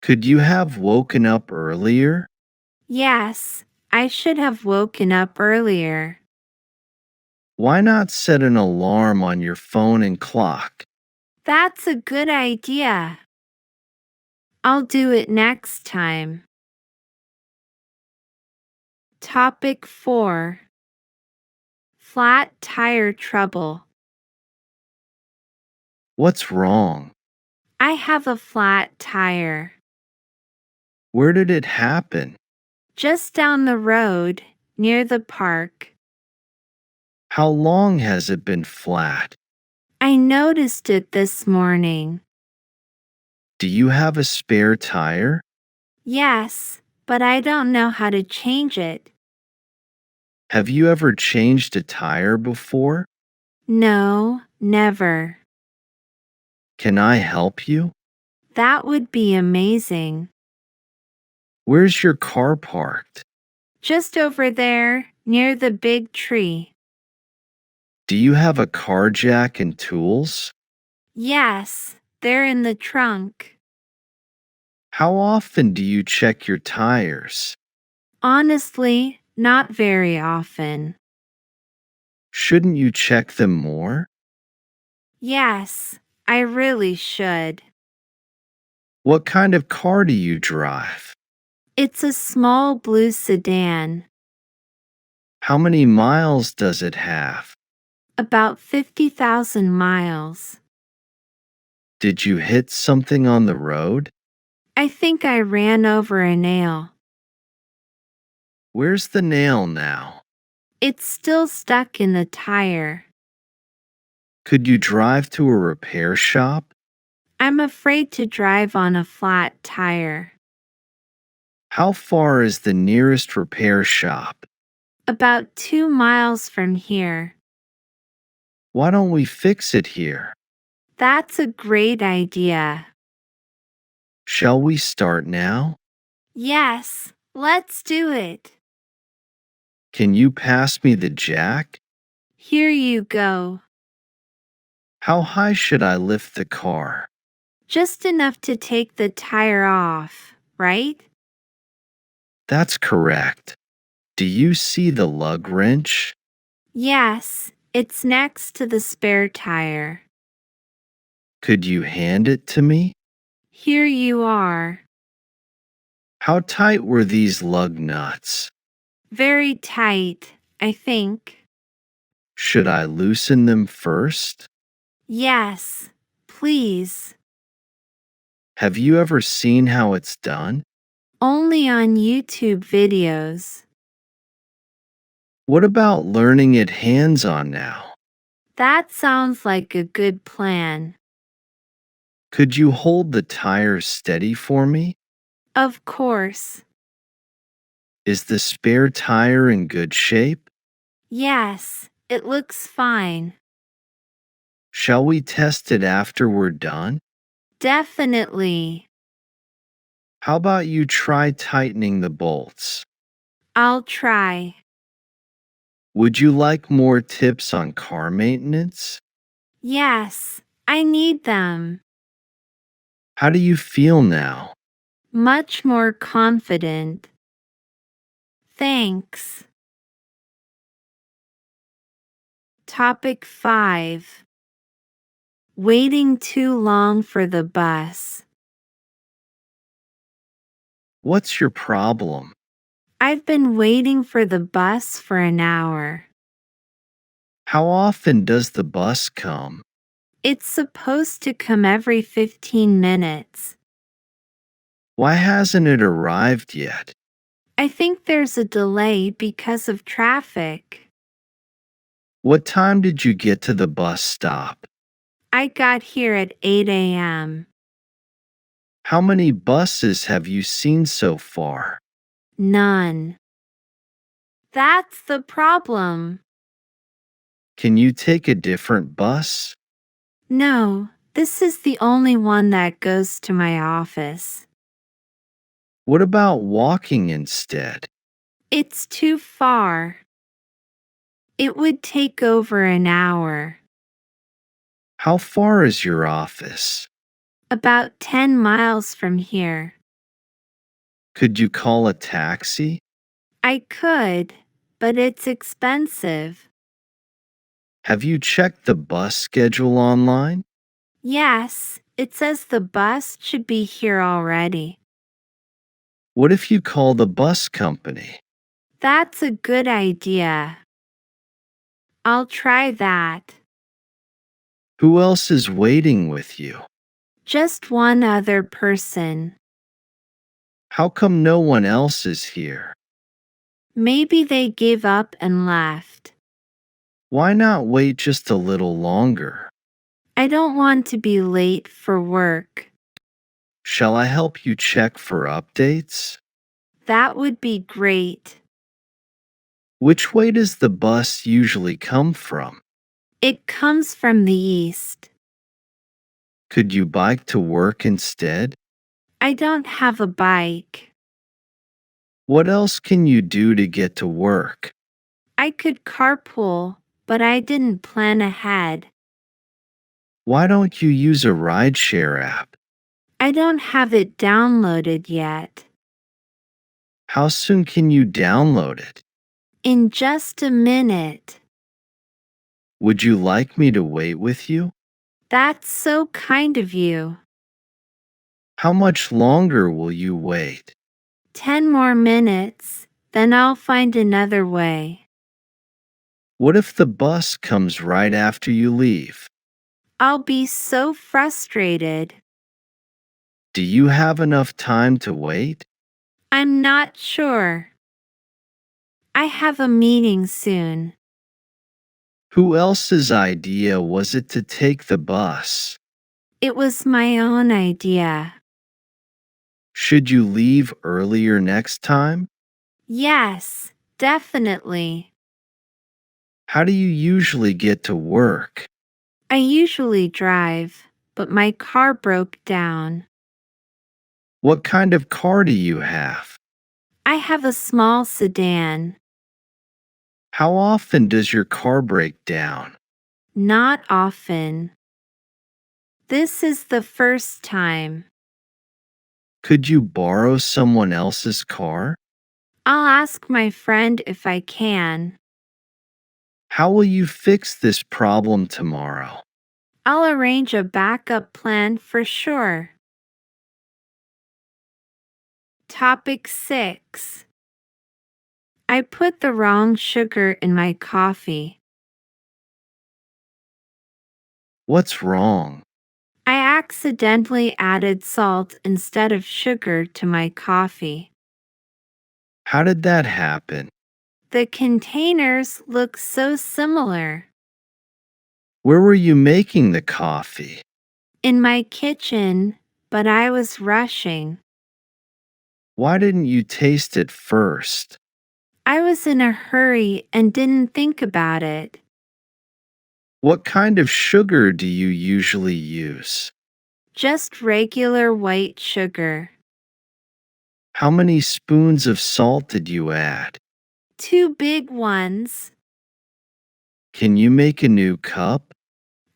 Speaker 6: Could you have woken up earlier?
Speaker 5: Yes, I should have woken up earlier.
Speaker 6: Why not set an alarm on your phone and clock?
Speaker 5: That's a good idea. I'll do it next time. Topic 4. flat tire trouble.
Speaker 6: What's wrong?
Speaker 5: I have a flat tire.
Speaker 6: Where did it happen?
Speaker 5: Just down the road, near the park.
Speaker 6: How long has it been flat?
Speaker 5: I noticed it this morning.
Speaker 6: Do you have a spare tire?
Speaker 5: Yes, but I don't know how to change it.
Speaker 6: Have you ever changed a tire before?
Speaker 5: No, never.
Speaker 6: Can I help you?
Speaker 5: That would be amazing.
Speaker 6: Where's your car parked?
Speaker 5: Just over there, near the big tree.
Speaker 6: Do you have a car jack and tools?
Speaker 5: Yes, they're in the trunk.
Speaker 6: How often do you check your tires?
Speaker 5: Honestly, not very often.
Speaker 6: Shouldn't you check them more?
Speaker 5: Yes, I really should.
Speaker 6: What kind of car do you drive?
Speaker 5: It's a small blue sedan.
Speaker 6: How many miles does it have?
Speaker 5: About 50,000 miles.
Speaker 6: Did you hit something on the road?
Speaker 5: I think I ran over a nail.
Speaker 6: Where's the nail now?
Speaker 5: It's still stuck in the tire.
Speaker 6: Could you drive to a repair shop?
Speaker 5: I'm afraid to drive on a flat tire.
Speaker 6: How far is the nearest repair shop?
Speaker 5: About 2 miles from here.
Speaker 6: Why don't we fix it here?
Speaker 5: That's a great idea.
Speaker 6: Shall we start now?
Speaker 5: Yes, let's do it.
Speaker 6: Can you pass me the jack?
Speaker 5: Here you go.
Speaker 6: How high should I lift the car?
Speaker 5: Just enough to take the tire off, right?
Speaker 6: That's correct. Do you see the lug wrench?
Speaker 5: Yes, it's next to the spare tire.
Speaker 6: Could you hand it to me?
Speaker 5: Here you are.
Speaker 6: How tight were these lug nuts?
Speaker 5: Very tight, I think.
Speaker 6: Should I loosen them first?
Speaker 5: Yes, please.
Speaker 6: Have you ever seen how it's done?
Speaker 5: Only on YouTube videos.
Speaker 6: What about learning it hands-on now?
Speaker 5: That sounds like a good plan.
Speaker 6: Could you hold the tire steady for me?
Speaker 5: Of course.
Speaker 6: Is the spare tire in good shape?
Speaker 5: Yes, it looks fine.
Speaker 6: Shall we test it after we're done?
Speaker 5: Definitely.
Speaker 6: How about you try tightening the bolts?
Speaker 5: I'll try.
Speaker 6: Would you like more tips on car maintenance?
Speaker 5: Yes, I need them.
Speaker 6: How do you feel now?
Speaker 5: Much more confident. Thanks. Topic 5. Waiting too long for the bus.
Speaker 6: What's your problem?
Speaker 5: I've been waiting for the bus for an hour.
Speaker 6: How often does the bus come?
Speaker 5: It's supposed to come every 15 minutes.
Speaker 6: Why hasn't it arrived yet?
Speaker 5: I think there's a delay because of traffic.
Speaker 6: What time did you get to the bus stop?
Speaker 5: I got here at 8 a.m.
Speaker 6: How many buses have you seen so far?
Speaker 5: None. That's the problem.
Speaker 6: Can you take a different bus?
Speaker 5: No, this is the only one that goes to my office.
Speaker 6: What about walking instead?
Speaker 5: It's too far. It would take over an hour.
Speaker 6: How far is your office?
Speaker 5: About 10 miles from here.
Speaker 6: Could you call a taxi?
Speaker 5: I could, but it's expensive.
Speaker 6: Have you checked the bus schedule online?
Speaker 5: Yes, it says the bus should be here already.
Speaker 6: What if you call the bus company?
Speaker 5: That's a good idea. I'll try that.
Speaker 6: Who else is waiting with you?
Speaker 5: Just one other person.
Speaker 6: How come no one else is here?
Speaker 5: Maybe they gave up and left.
Speaker 6: Why not wait just a little longer?
Speaker 5: I don't want to be late for work.
Speaker 6: Shall I help you check for updates?
Speaker 5: That would be great.
Speaker 6: Which way does the bus usually come from?
Speaker 5: It comes from the east.
Speaker 6: Could you bike to work instead?
Speaker 5: I don't have a bike.
Speaker 6: What else can you do to get to work?
Speaker 5: I could carpool, but I didn't plan ahead.
Speaker 6: Why don't you use a rideshare app?
Speaker 5: I don't have it downloaded yet.
Speaker 6: How soon can you download it?
Speaker 5: In just a minute.
Speaker 6: Would you like me to wait with you?
Speaker 5: That's so kind of you.
Speaker 6: How much longer will you wait?
Speaker 5: 10 more minutes, then I'll find another way.
Speaker 6: What if the bus comes right after you leave?
Speaker 5: I'll be so frustrated.
Speaker 6: Do you have enough time to wait?
Speaker 5: I'm not sure. I have a meeting soon.
Speaker 6: Who else's idea was it to take the bus?
Speaker 5: It was my own idea.
Speaker 6: Should you leave earlier next time?
Speaker 5: Yes, definitely.
Speaker 6: How do you usually get to work?
Speaker 5: I usually drive, but my car broke down.
Speaker 6: What kind of car do you have?
Speaker 5: I have a small sedan.
Speaker 6: How often does your car break down?
Speaker 5: Not often. This is the first time.
Speaker 6: Could you borrow someone else's car?
Speaker 5: I'll ask my friend if I can.
Speaker 6: How will you fix this problem tomorrow?
Speaker 5: I'll arrange a backup plan for sure. Topic 6. I put the wrong sugar in my coffee.
Speaker 6: What's wrong?
Speaker 5: I accidentally added salt instead of sugar to my coffee.
Speaker 6: How did that happen?
Speaker 5: The containers look so similar.
Speaker 6: Where were you making the coffee?
Speaker 5: In my kitchen, but I was rushing.
Speaker 6: Why didn't you taste it first?
Speaker 5: I was in a hurry and didn't think about it.
Speaker 6: What kind of sugar do you usually use?
Speaker 5: Just regular white sugar.
Speaker 6: How many spoons of salt did you add?
Speaker 5: 2 big ones.
Speaker 6: Can you make a new cup?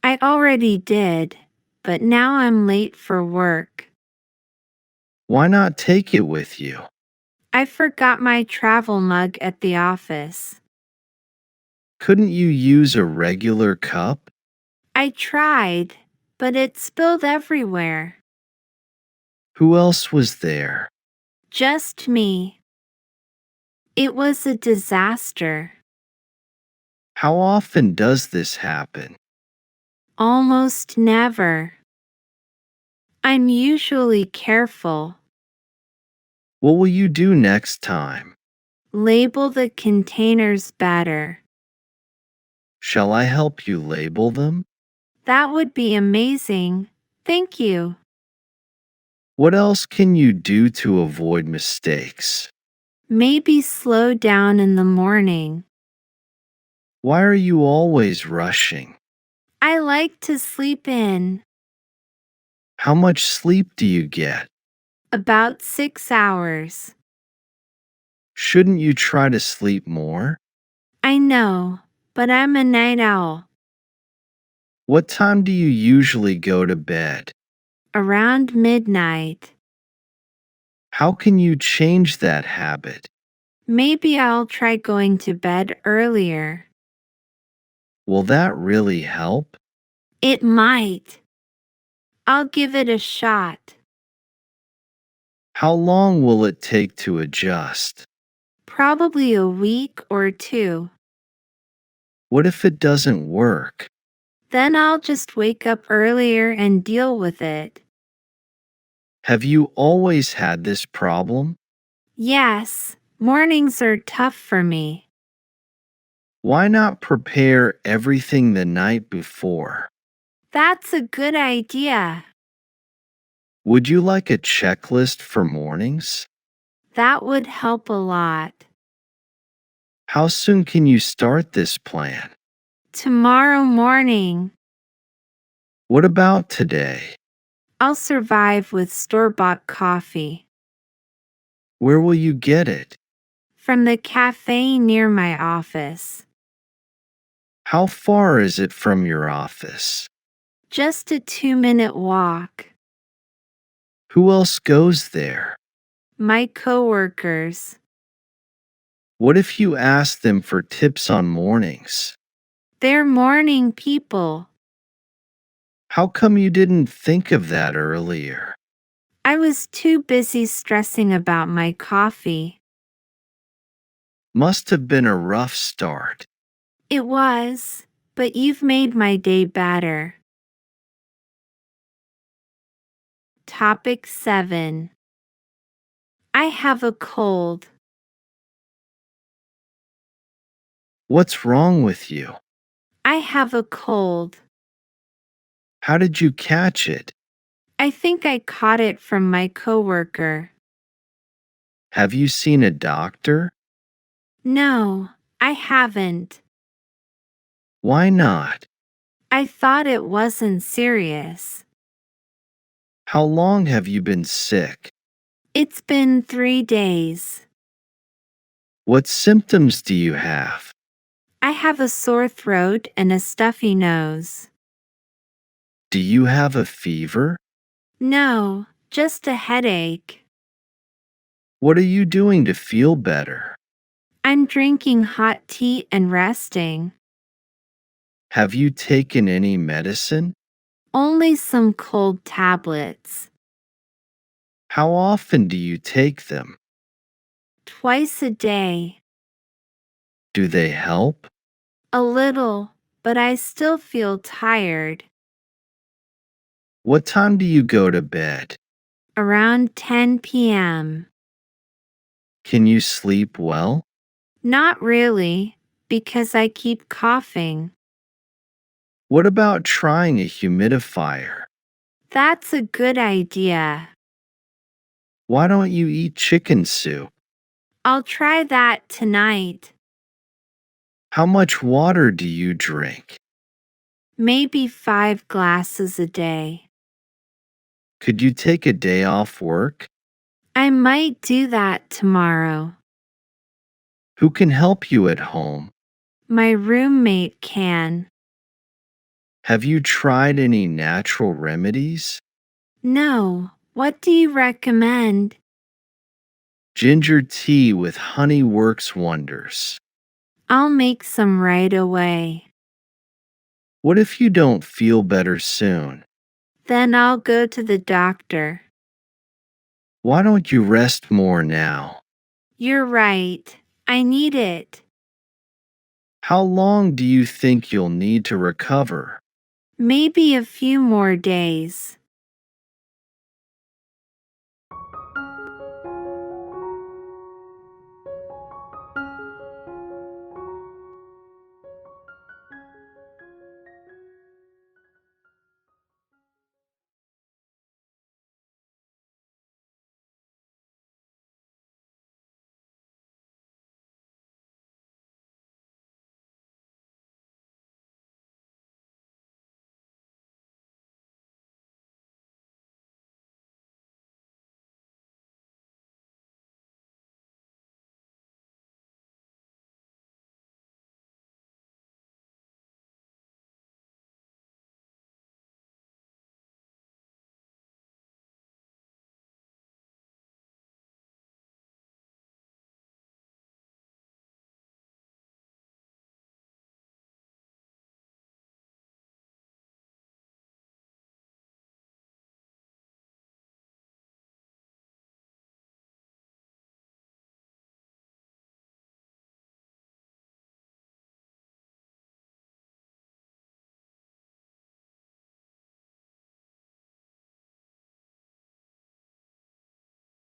Speaker 5: I already did, but now I'm late for work.
Speaker 6: Why not take it with you?
Speaker 5: I forgot my travel mug at the office.
Speaker 6: Couldn't you use a regular cup?
Speaker 5: I tried, but it spilled everywhere.
Speaker 6: Who else was there?
Speaker 5: Just me. It was a disaster.
Speaker 6: How often does this happen?
Speaker 5: Almost never. I'm usually careful.
Speaker 6: What will you do next time?
Speaker 5: Label the containers better.
Speaker 6: Shall I help you label them?
Speaker 5: That would be amazing. Thank you.
Speaker 6: What else can you do to avoid mistakes?
Speaker 5: Maybe slow down in the morning.
Speaker 6: Why are you always rushing?
Speaker 5: I like to sleep in.
Speaker 6: How much sleep do you get?
Speaker 5: About 6 hours.
Speaker 6: Shouldn't you try to sleep more?
Speaker 5: I know, but I'm a night owl.
Speaker 6: What time do you usually go to bed?
Speaker 5: Around midnight.
Speaker 6: How can you change that habit?
Speaker 5: Maybe I'll try going to bed earlier.
Speaker 6: Will that really help?
Speaker 5: It might. I'll give it a shot.
Speaker 6: How long will it take to adjust?
Speaker 5: Probably a week or 2.
Speaker 6: What if it doesn't work?
Speaker 5: Then I'll just wake up earlier and deal with it.
Speaker 6: Have you always had this problem?
Speaker 5: Yes, mornings are tough for me.
Speaker 6: Why not prepare everything the night before?
Speaker 5: That's a good idea.
Speaker 6: Would you like a checklist for mornings?
Speaker 5: That would help a lot.
Speaker 6: How soon can you start this plan?
Speaker 5: Tomorrow morning,
Speaker 6: What about today?
Speaker 5: I'll survive with store-bought coffee
Speaker 6: Where will you get it?
Speaker 5: from the cafe near my office.
Speaker 6: How far is it from your office?
Speaker 5: Just a 2-minute walk.
Speaker 6: Who else goes there?
Speaker 5: My coworkers.
Speaker 6: What if you ask them for tips on mornings?
Speaker 5: They're morning people.
Speaker 6: How come you didn't think of that earlier?
Speaker 5: I was too busy stressing about my coffee.
Speaker 6: Must have been a rough start.
Speaker 5: It was, but you've made my day better. Topic 7. I have a cold.
Speaker 6: What's wrong with you?
Speaker 5: I have a cold.
Speaker 6: How did you catch it?
Speaker 5: I think I caught it from my coworker.
Speaker 6: Have you seen a doctor?
Speaker 5: No, I haven't.
Speaker 6: Why not?
Speaker 5: I thought it wasn't serious.
Speaker 6: How long have you been sick?
Speaker 5: It's been 3 days.
Speaker 6: What symptoms do you have?
Speaker 5: I have a sore throat and a stuffy nose.
Speaker 6: Do you have a fever?
Speaker 5: No, just a headache.
Speaker 6: What are you doing to feel better?
Speaker 5: I'm drinking hot tea and resting.
Speaker 6: Have you taken any medicine?
Speaker 5: Only some cold tablets.
Speaker 6: How often do you take them?
Speaker 5: Twice a day.
Speaker 6: Do they help?
Speaker 5: A little, but I still feel tired.
Speaker 6: What time do you go to bed?
Speaker 5: Around 10 p.m.
Speaker 6: Can you sleep well?
Speaker 5: Not really, because I keep coughing.
Speaker 6: What about trying a humidifier?
Speaker 5: That's a good idea.
Speaker 6: Why don't you eat chicken soup?
Speaker 5: I'll try that tonight.
Speaker 6: How much water do you drink?
Speaker 5: Maybe 5 glasses a day.
Speaker 6: Could you take a day off work?
Speaker 5: I might do that tomorrow.
Speaker 6: Who can help you at home?
Speaker 5: My roommate can.
Speaker 6: Have you tried any natural remedies?
Speaker 5: No, what do you recommend?
Speaker 6: Ginger tea with honey works wonders.
Speaker 5: I'll make some right away.
Speaker 6: What if you don't feel better soon?
Speaker 5: Then I'll go to the doctor.
Speaker 6: Why don't you rest more now?
Speaker 5: You're right. I need it.
Speaker 6: How long do you think you'll need to recover?
Speaker 5: Maybe a few more days.